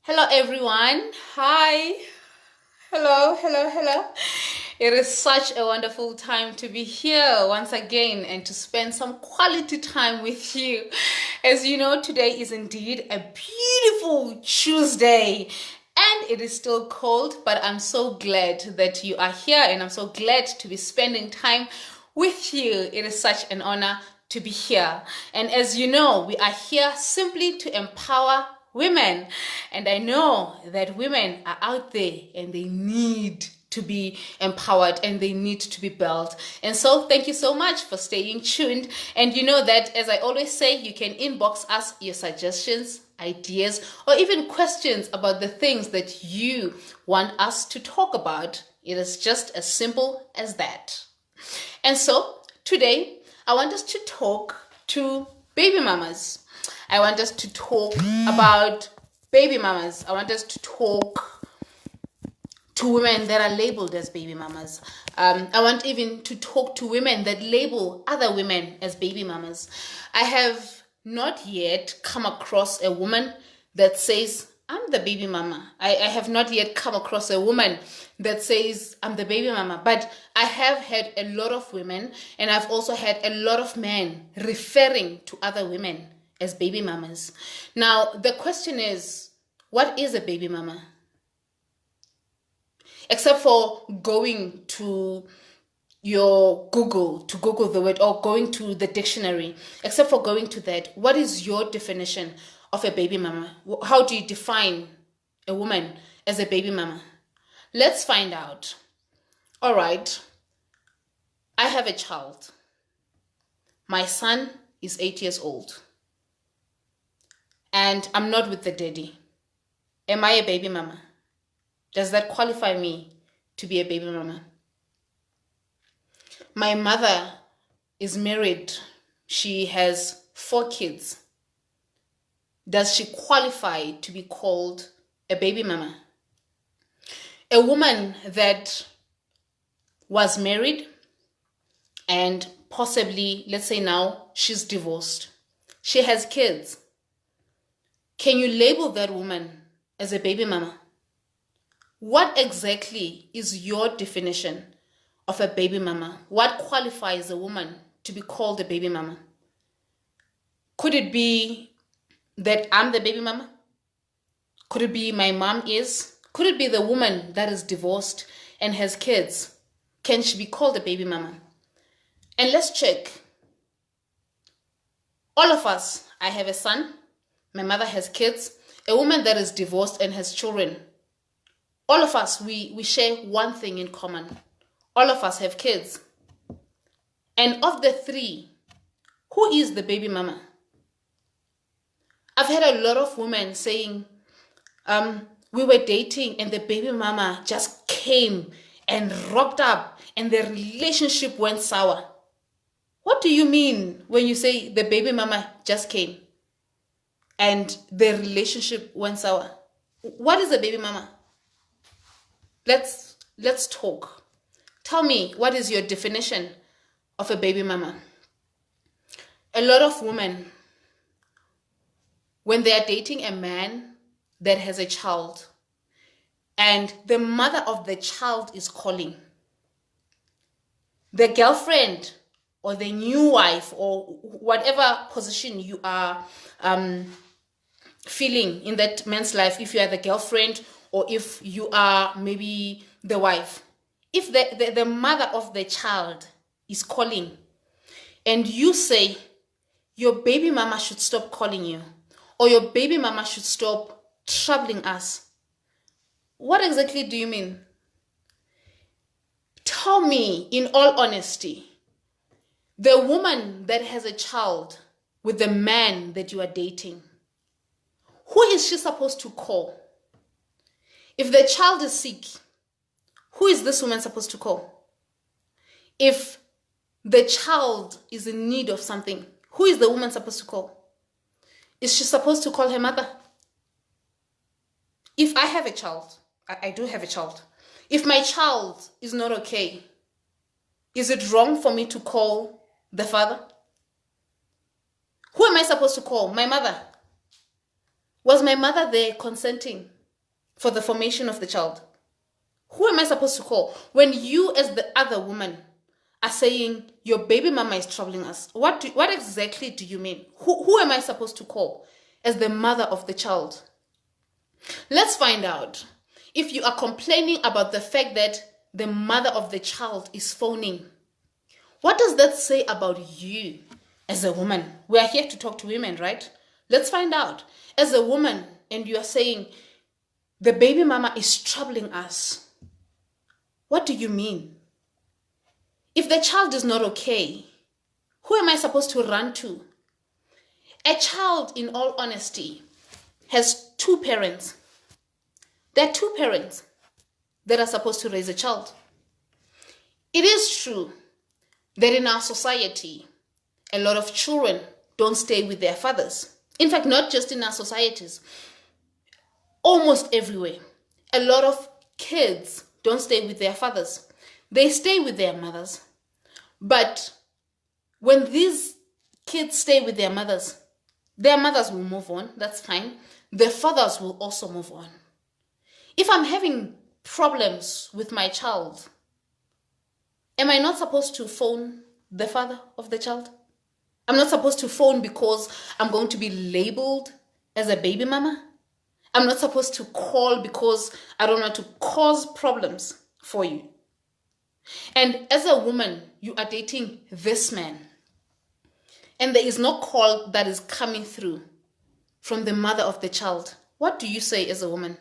Hello, everyone. Hi. Hello, hello, hello. It is such a wonderful time to be here once again and to spend some quality time with you. As you know, today is indeed a beautiful Tuesday. And it is still cold, but I'm so glad that you are here and I'm so glad to be spending time with you. It is such an honor to be here. And as you know, we are here simply to empower women. And I know that women are out there and they need to be empowered and they need to be built. And so thank you so much for staying tuned. And you know that, as I always say, you can inbox us your suggestions, ideas, or even questions about the things that you want us to talk about. It is just as simple as that. And so today, I want us to talk to baby mamas. I want us to talk about baby mamas. I want us to talk to women that are labeled as baby mamas. I want even to talk to women that label other women as baby mamas. I have not yet come across a woman that says, I'm the baby mama. I have not yet come across a woman that says, I'm the baby mama. But I have had a lot of women, and I've also had a lot of men referring to other women as baby mamas. Now, the question is, what is a baby mama? Except for going to your Google to Google the word or going to the dictionary, except for going to that, what is your definition of a baby mama? How do you define a woman as a baby mama? Let's find out. All right. I have a child. My son is 8 years old. And I'm not with the daddy. Am I a baby mama? Does that qualify me to be a baby mama? My mother is married. She has 4 kids. Does she qualify to be called a baby mama? A woman that was married and possibly, let's say now, she's divorced. She has kids. Can you label that woman as a baby mama? What exactly is your definition of a baby mama? What qualifies a woman to be called a baby mama? Could it be that I'm the baby mama? Could it be my mom is? Could it be the woman that is divorced and has kids? Can she be called a baby mama? And let's check. All of us, I have a son, my mother has kids, a woman that is divorced and has children. All of us, we share one thing in common. All of us have kids. And of the 3, who is the baby mama? I've had a lot of women saying, we were dating and the baby mama just came and rocked up and the relationship went sour. What do you mean when you say the baby mama just came and the relationship went sour? What is a baby mama? Let's talk. Tell me, what is your definition of a baby mama? A lot of women, when they are dating a man that has a child and the mother of the child is calling, the girlfriend or the new wife or whatever position you are feeling in that man's life, if you are the girlfriend or if you are maybe the wife, if the mother of the child is calling and you say your baby mama should stop calling you or your baby mama should stop troubling us, what exactly do you mean? Tell me in all honesty, the woman that has a child with the man that you are dating, who is she supposed to call? If the child is sick, who is this woman supposed to call? If the child is in need of something, who is the woman supposed to call? Is she supposed to call her mother? If I have a child, I do have a child. If my child is not okay, is it wrong for me to call the father? Who am I supposed to call? My mother. Was my mother there consenting for the formation of the child? Who am I supposed to call? When you as the other woman are saying your baby mama is troubling us, what exactly do you mean? Who am I supposed to call as the mother of the child? Let's find out. If you are complaining about the fact that the mother of the child is phoning, what does that say about you as a woman? We are here to talk to women, right? Let's find out. As a woman, and you are saying the baby mama is troubling us, what do you mean? If the child is not okay, who am I supposed to run to? A child, in all honesty, has two parents. There are two parents that are supposed to raise a child. It is true that in our society, a lot of children don't stay with their fathers. In fact, not just in our societies, almost everywhere. A lot of kids don't stay with their fathers. They stay with their mothers. But when these kids stay with their mothers will move on. That's fine. Their fathers will also move on. If I'm having problems with my child, am I not supposed to phone the father of the child? I'm not supposed to phone because I'm going to be labeled as a baby mama. I'm not supposed to call because I don't want to cause problems for you. And as a woman, you are dating this man, and there is no call that is coming through from the mother of the child. What do you say as a woman?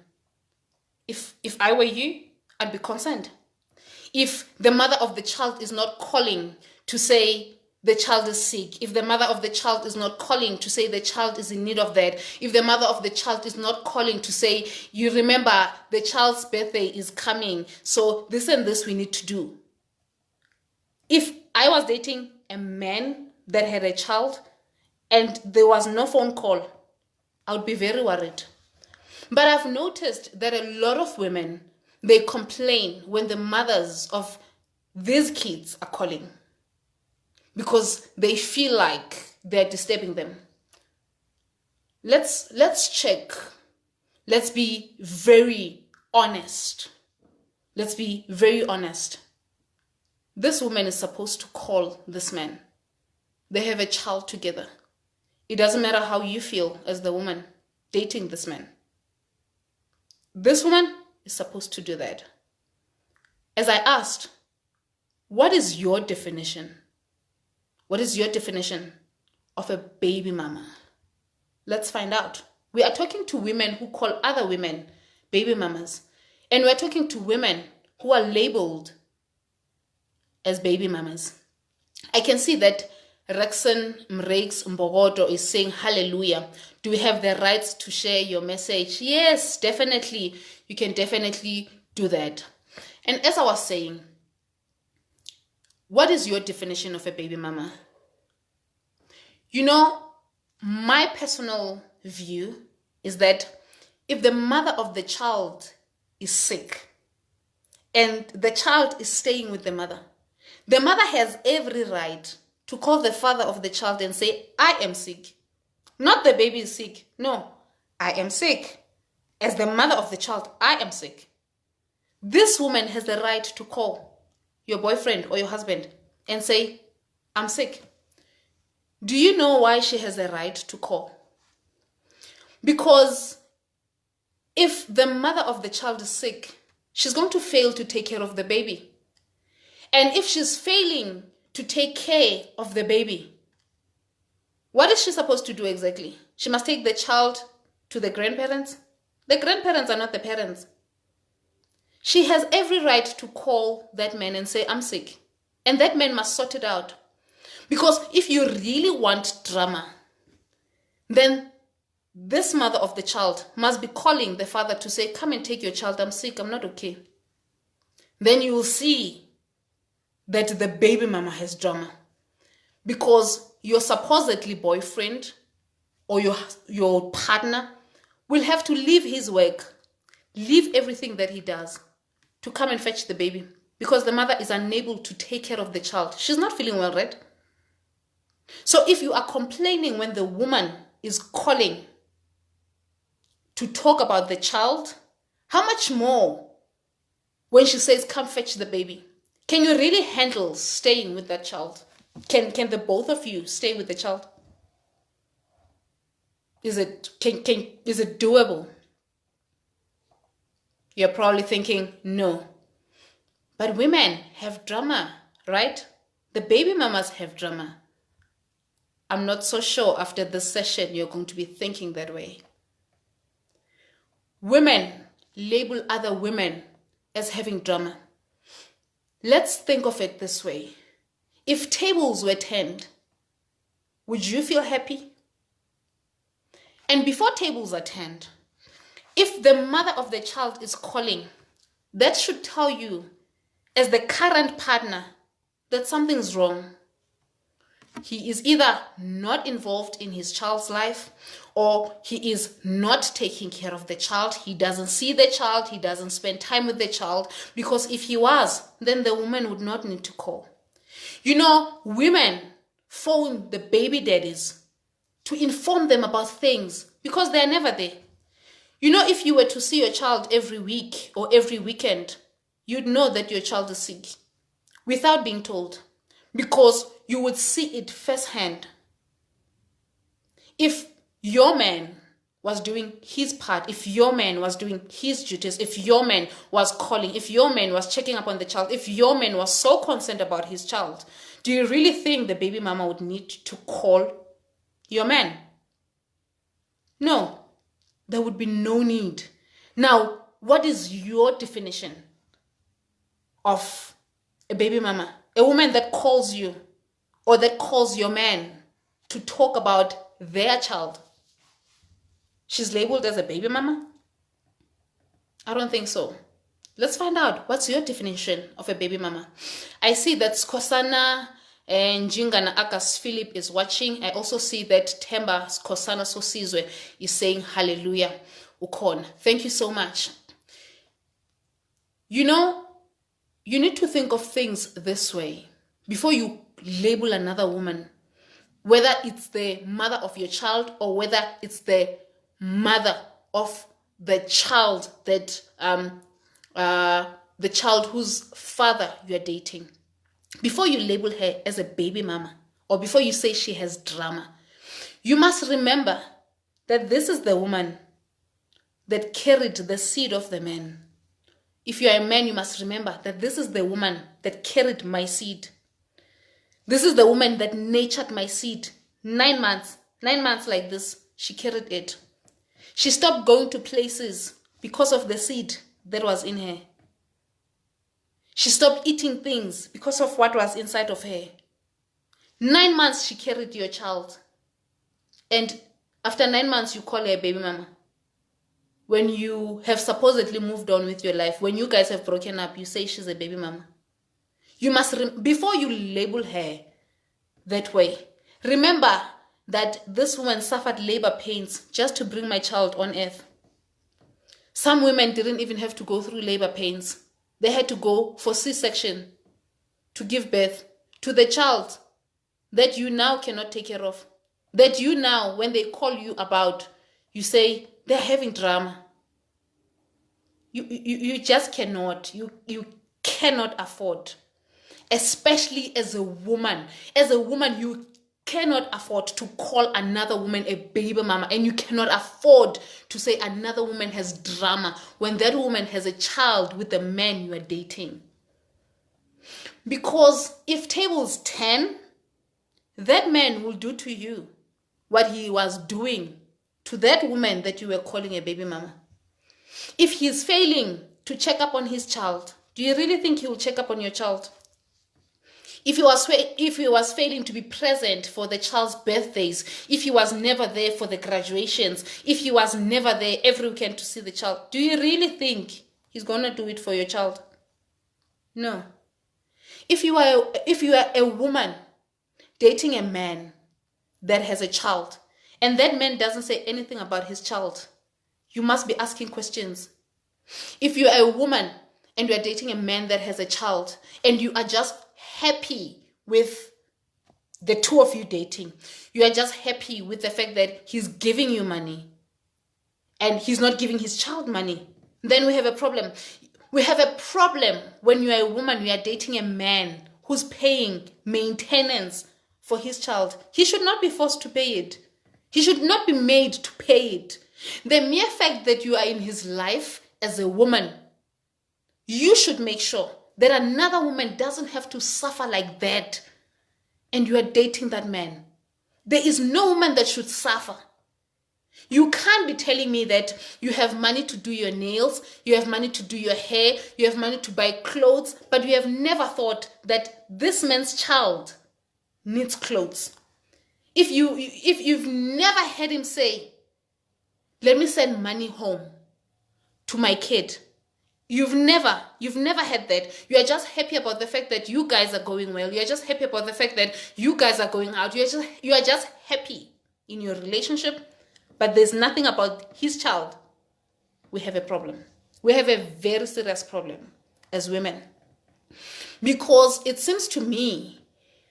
If I were you, I'd be concerned. If the mother of the child is not calling to say the child is sick, if the mother of the child is not calling to say the child is in need of that, if the mother of the child is not calling to say, you remember the child's birthday is coming, so this and this we need to do. If I was dating a man that had a child and there was no phone call, I would be very worried. But I've noticed that a lot of women, they complain when the mothers of these kids are calling because they feel like they're disturbing them. Let's check. Let's be very honest. Let's be very honest. This woman is supposed to call this man. They have a child together. It doesn't matter how you feel as the woman dating this man. This woman is supposed to do that. As I asked, what is your definition? What is your definition of a baby mama? Let's find out. We are talking to women who call other women baby mamas. And we're talking to women who are labeled as baby mamas. I can see that Rexon Mrex Mbogoto is saying hallelujah. Do we have the rights to share your message? Yes, definitely. You can definitely do that. And as I was saying, what is your definition of a baby mama? You know, my personal view is that if the mother of the child is sick and the child is staying with the mother has every right to call the father of the child and say, I am sick. Not the baby is sick. No, I am sick. As the mother of the child, I am sick. This woman has the right to call your boyfriend or your husband and say, I'm sick. Do you know why she has the right to call? Because if the mother of the child is sick, she's going to fail to take care of the baby. And if she's failing to take care of the baby, what is she supposed to do exactly? She must take the child to the grandparents. The grandparents are not the parents. She has every right to call that man and say, I'm sick. And that man must sort it out. Because if you really want drama, then this mother of the child must be calling the father to say, come and take your child. I'm sick. I'm not okay. Then you will see that the baby mama has drama. Because your supposedly boyfriend or your partner will have to leave his work, leave everything that he does to come and fetch the baby because the mother is unable to take care of the child. She's not feeling well, right? So if you are complaining when the woman is calling to talk about the child, How much more when she says, come fetch the baby? Can you really handle staying with that child? Can the both of you stay with the child? Is it doable? You're probably thinking, no. But women have drama, right? The baby mamas have drama. I'm not so sure after this session you're going to be thinking that way. Women label other women as having drama. Let's think of it this way. If tables were turned, would you feel happy? And before tables are turned, if the mother of the child is calling, that should tell you, as the current partner, that something's wrong. He is either not involved in his child's life, or he is not taking care of the child. He doesn't see the child. He doesn't spend time with the child. Because if he was, then the woman would not need to call. You know, women phone the baby daddies to inform them about things because they're never there. You know, if you were to see your child every week or every weekend, you'd know that your child is sick without being told, because you would see it firsthand. If your man was doing his part, if your man was doing his duties, if your man was calling, if your man was checking up on the child, if your man was so concerned about his child, do you really think the baby mama would need to call your man? No, there would be no need. Now, what is your definition of a baby mama? A woman that calls you or that calls your man to talk about their child. She's labeled as a baby mama? I don't think so. Let's find out. What's your definition of a baby mama? I see that Skosana and Jingana Akas Philip is watching. I also see that Temba Skosana Sosizwe is saying hallelujah. Ukon. Thank you so much. You know, you need to think of things this way before you label another woman, whether it's the mother of your child or whether it's the mother of the child that the child whose father you are dating. Before you label her as a baby mama or before you say she has drama, you must remember that this is the woman that carried the seed of the man. If you are a man, you must remember that this is the woman that carried my seed. This is the woman that nurtured my seed. 9 months like this, she carried it. She stopped going to places because of the seed that was in her. She stopped eating things because of what was inside of her. 9 months she carried your child. And after 9 months, you call her a baby mama. When you have supposedly moved on with your life, when you guys have broken up, you say she's a baby mama. You must, before you label her that way, remember that this woman suffered labor pains just to bring my child on earth. Some women didn't even have to go through labor pains. They had to go for C-section to give birth to the child that you now cannot take care of. That you now, when they call you about, you say, they're having drama. You just cannot. You cannot afford. Especially as a woman. As a woman, you cannot afford to call another woman a baby mama, and you cannot afford to say another woman has drama when that woman has a child with the man you are dating. Because if tables turn, that man will do to you what he was doing to that woman that you were calling a baby mama. If he's failing to check up on his child, do you really think he will check up on your child? If he was failing to be present for the child's birthdays, if he was never there for the graduations, if he was never there every weekend to see the child, do you really think he's going to do it for your child? No. If you are a woman dating a man that has a child, and that man doesn't say anything about his child, you must be asking questions. If you are a woman and you are dating a man that has a child, and you are just happy with the two of you dating, you are just happy with the fact that he's giving you money and he's not giving his child money, then we have a problem. We have a problem when you are a woman, you are dating a man who's paying maintenance for his child. He should not be forced to pay it. He should not be made to pay it. The mere fact that you are in his life as a woman, you should make sure that another woman doesn't have to suffer like that, and you are dating that man. There is no woman that should suffer. You can't be telling me that you have money to do your nails, you have money to do your hair, you have money to buy clothes, but you have never thought that this man's child needs clothes. If you've never heard him say, let me send money home to my kid, you've never had that. You are just happy about the fact that you guys are going well. You are just happy about the fact that you guys are going out. You are just happy in your relationship, but there's nothing about his child. We have a problem. We have a very serious problem as women, because it seems to me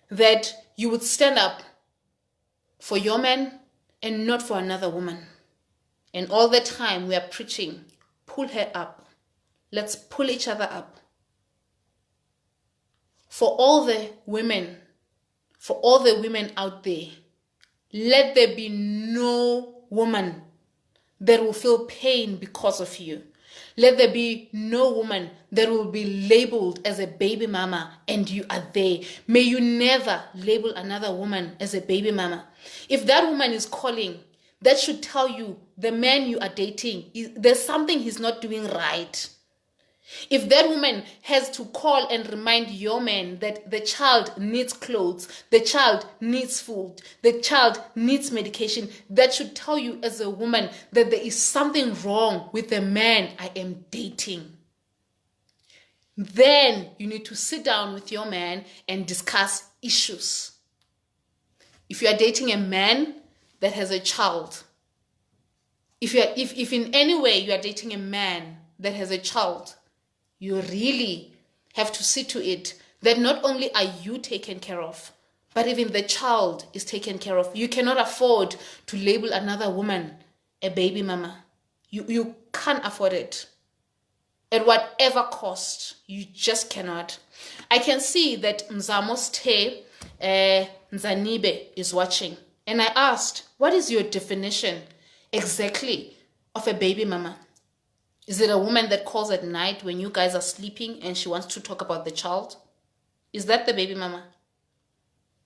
that you would stand up for your man and not for another woman. And all the time we are preaching, pull her up. Let's pull each other up. For all the women out there, let there be no woman that will feel pain because of you. Let there be no woman that will be labeled as a baby mama and you are there. May you never label another woman as a baby mama. If that woman is calling, that should tell you the man you are dating, there's something he's not doing right. If that woman has to call and remind your man that the child needs clothes, the child needs food, the child needs medication, that should tell you as a woman that there is something wrong with the man I am dating. Then you need to sit down with your man and discuss issues. If you are dating a man that has a child, if in any way you are dating a man that has a child, you really have to see to it that not only are you taken care of, but even the child is taken care of. You cannot afford to label another woman a baby mama. You can't afford it. At whatever cost, you just cannot. I can see that Mzamos Te Nzanibe is watching. And I asked, what is your definition exactly of a baby mama? Is it a woman that calls at night when you guys are sleeping and she wants to talk about the child? Is that the baby mama?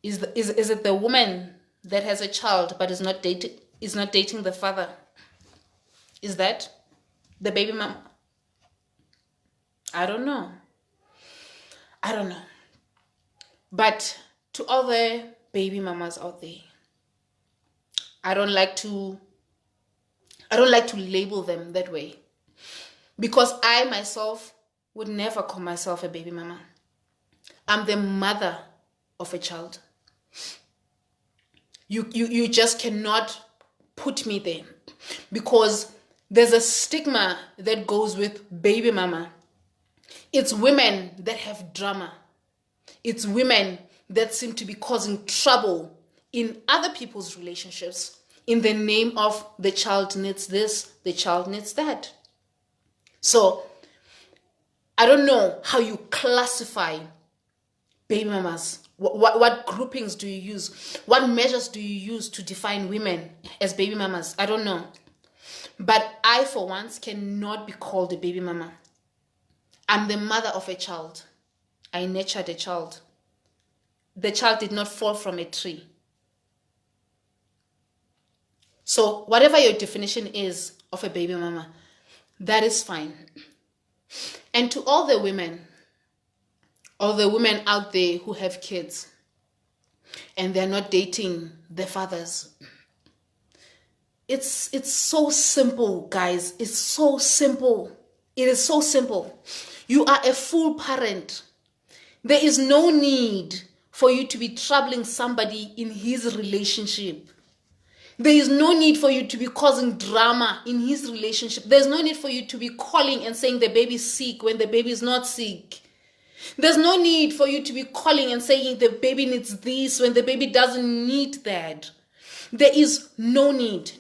Is it the woman that has a child but is not dating the father? Is that the baby mama? I don't know. But to all the baby mamas out there, I don't like to label them that way. Because I myself would never call myself a baby mama. I'm the mother of a child. You just cannot put me there. Because there's a stigma that goes with baby mama. It's women that have drama. It's women that seem to be causing trouble in other people's relationships in the name of the child needs this, the child needs that. So, I don't know how you classify baby mamas. What groupings do you use? What measures do you use to define women as baby mamas? I don't know. But I, for once, cannot be called a baby mama. I'm the mother of a child. I nurtured a child. The child did not fall from a tree. So, whatever your definition is of a baby mama, that is fine. And to all the women out there who have kids and they're not dating their fathers, it's so simple, guys. It's so simple. It is so simple. You are a full parent. There is no need for you to be troubling somebody in his relationship. There is no need for you to be causing drama in his relationship. There's no need for you to be calling and saying the baby's sick when the baby is not sick. There's no need for you to be calling and saying the baby needs this when the baby doesn't need that. There is no need.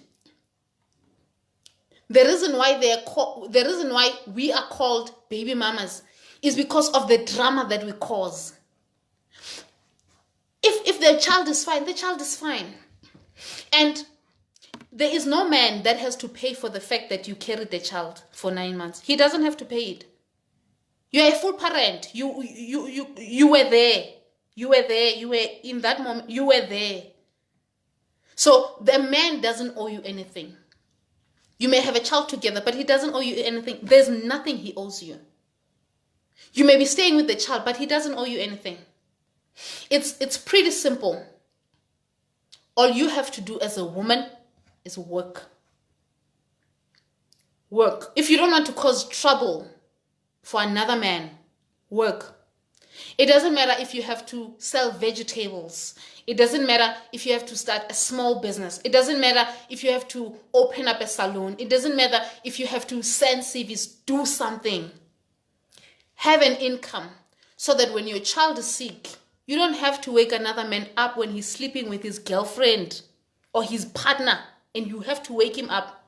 The reason why the reason why we are called baby mamas is because of the drama that we cause. If the child is fine, the child is fine. And there is no man that has to pay for the fact that you carried the child for 9 months. He doesn't have to pay it. You are a full parent. You were there. You were there. You were in that moment. You were there. So the man doesn't owe you anything. You may have a child together, but he doesn't owe you anything. There's nothing he owes you. You may be staying with the child, but he doesn't owe you anything. It's pretty simple. All you have to do as a woman is work. Work. If you don't want to cause trouble for another man, work. It doesn't matter if you have to sell vegetables. It doesn't matter if you have to start a small business. It doesn't matter if you have to open up a salon. It doesn't matter if you have to send CVs. Do something. Have an income so that when your child is sick, you don't have to wake another man up when he's sleeping with his girlfriend or his partner and you have to wake him up.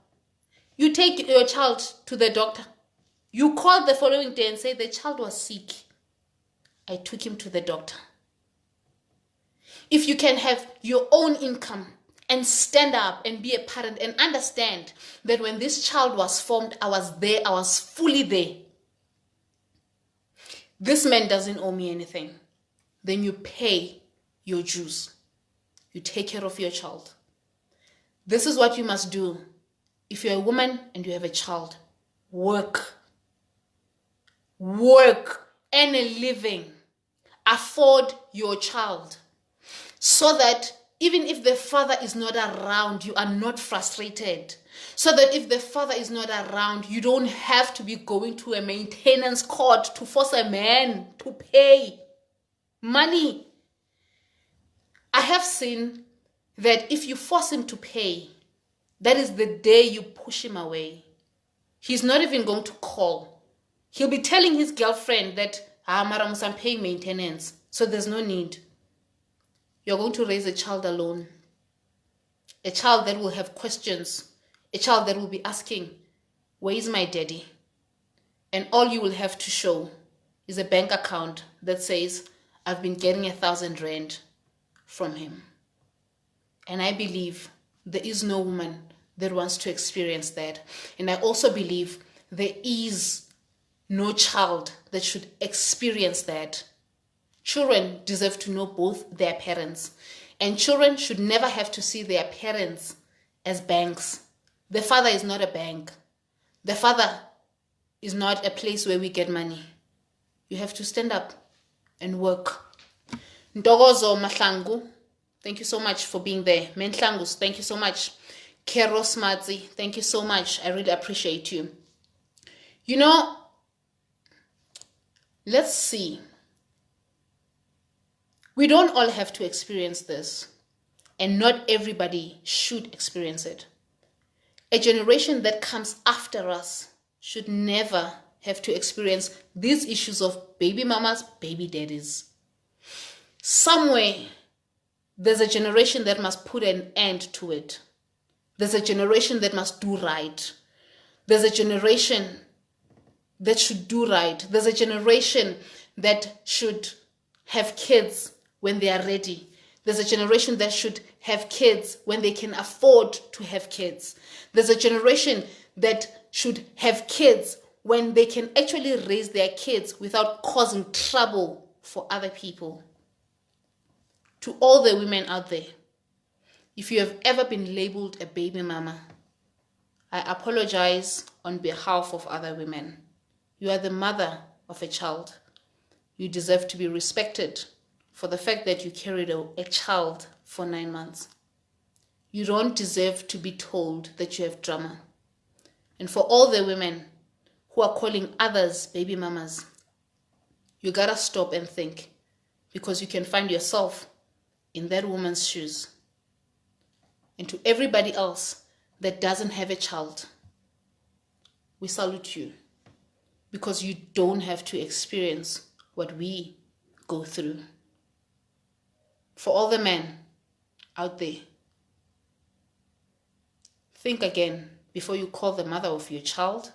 You take your child to the doctor. You call the following day and say the child was sick. I took him to the doctor. If you can have your own income and stand up and be a parent and understand that when this child was formed, I was there, I was fully there. This man doesn't owe me anything. Then you pay your dues. You take care of your child. This is what you must do. If you're a woman and you have a child, work. Work, earn a living. Afford your child so that even if the father is not around, you are not frustrated. So that if the father is not around, you don't have to be going to a maintenance court to force a man to pay money. I have seen that if you force him to pay, that is the day you push him away. He's not even going to call. He'll be telling his girlfriend that, Maramus, I'm paying maintenance, so there's no need. You're going to raise a child alone. A child that will have questions. A child that will be asking, where is my daddy? And all you will have to show is a bank account that says, I've been getting 1,000 rand from him. And I believe there is no woman that wants to experience that. And I also believe there is no child that should experience that. Children deserve to know both their parents. And children should never have to see their parents as banks. The father is not a bank. The father is not a place where we get money. You have to stand up and work. Ntokozo Mahlangu, thank you so much for being there. Menhlangus, thank you so much. Keros Madzi, thank you so much. I really appreciate you. You know, let's see. We don't all have to experience this, and not everybody should experience it. A generation that comes after us should never have to experience these issues of baby mamas, baby daddies. Somewhere, there's a generation that must put an end to it. There's a generation that must do right. There's a generation that should do right. There's a generation that should have kids when they are ready. There's a generation that should have kids when they can afford to have kids. There's a generation that should have kids when they can actually raise their kids without causing trouble for other people. To all the women out there, if you have ever been labeled a baby mama, I apologize on behalf of other women. You are the mother of a child. You deserve to be respected for the fact that you carried a child for 9 months. You don't deserve to be told that you have drama. And for all the women who are calling others baby mamas, you gotta stop and think, because you can find yourself in that woman's shoes. And to everybody else that doesn't have a child, we salute you, because you don't have to experience what we go through. For all the men out there, think again before you call the mother of your child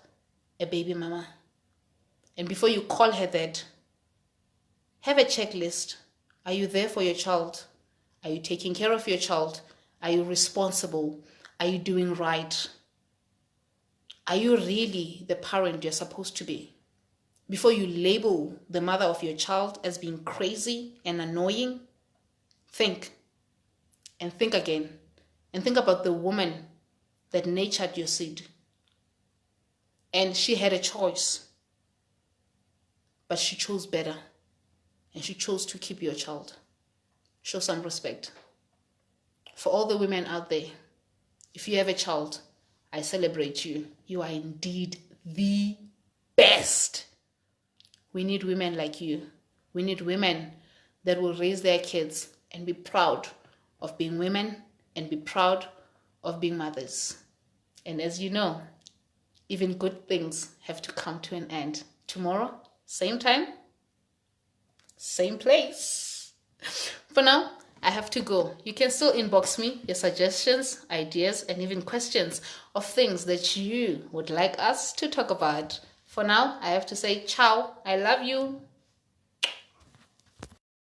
a baby mama. And before you call her that, have a checklist. Are you there for your child? Are you taking care of your child? Are you responsible? Are you doing right? Are you really the parent you're supposed to be? Before you label the mother of your child as being crazy and annoying, think. And think again. And think about the woman that nurtured your seed. And she had a choice. But she chose better. And she chose to keep your child. Show some respect. For all the women out there, if you have a child, I celebrate you. You are indeed the best. We need women like you. We need women that will raise their kids and be proud of being women and be proud of being mothers. And as you know, even good things have to come to an end. Tomorrow, same time, same place. For now, I have to go. You can still inbox me your suggestions, ideas, and even questions of things that you would like us to talk about. For now, I have to say ciao. I love you.